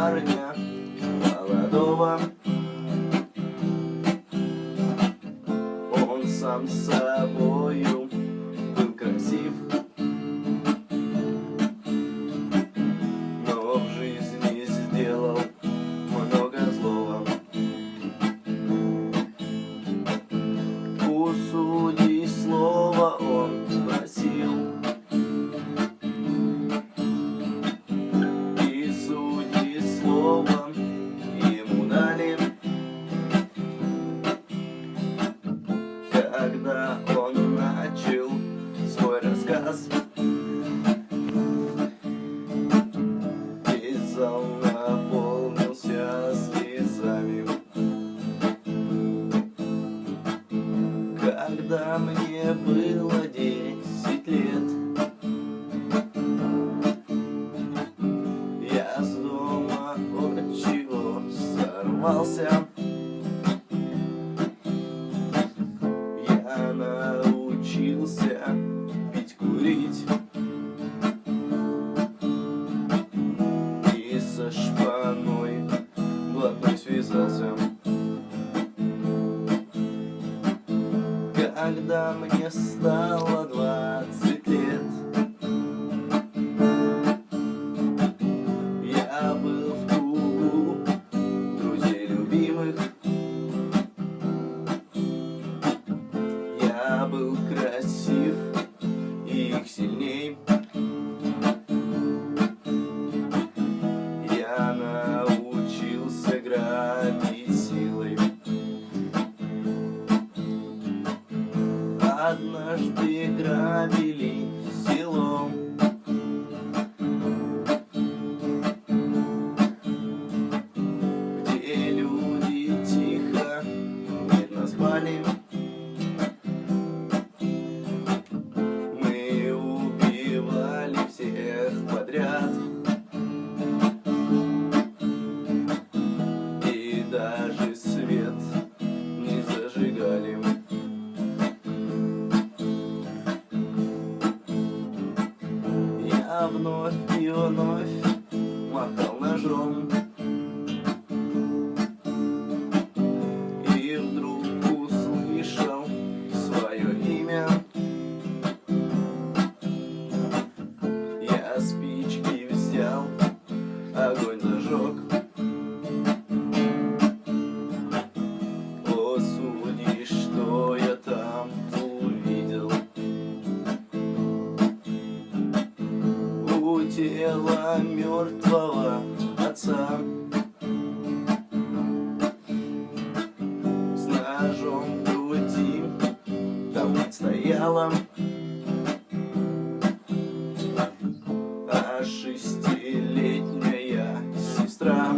парня молодого. Он сам с собою был красив, но в жизни сделал много злого. У судей слова он спросил, и судьи слово ему дали. Когда он начал свой рассказ, весь зал наполнился слезами. Когда мне было 10 лет, я с дома отчего сорвался. Я научился пить, курить и со шпаной блатной связался. Когда мне стало 20 лет, я был в кругу друзей любимых. Я был красив и их сильней. Я научился грабить силой. Однажды грабили село, где люди тихо, мирно спали. Мы убивали всех подряд и даже свет не зажигали. Я вновь и вновь махал ножом, и вдруг услышал свое имя. Я спички взял, огонь зажег. О, судьи, что я там увидел? У тела мертвого отца с ножом в груди там стояла, а 6-летняя сестра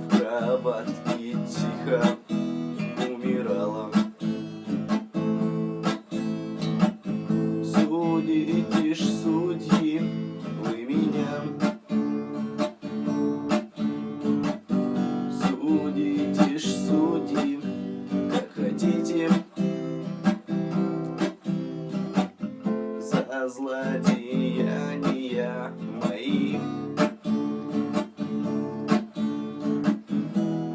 в кроватке тихо умирала. Судите ж, судьи, вы меня, судите ж, судьи, как хотите, за злодеяния мои.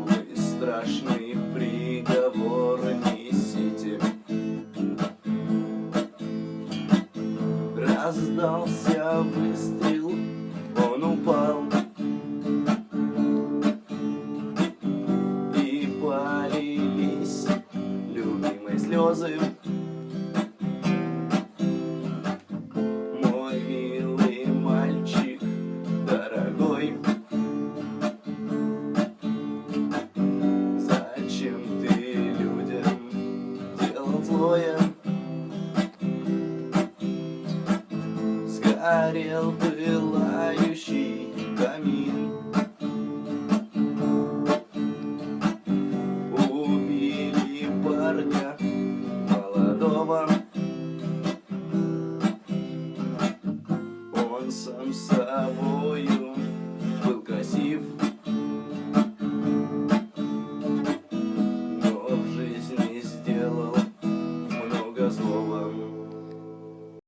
Вы страшный приговор несите. Раздался выстрел, он упал, и полились любимые слезы. Мой милый мальчик, дорогой, зачем ты людям делал злое? Горел пылающий камин, убили парня молодого. Он сам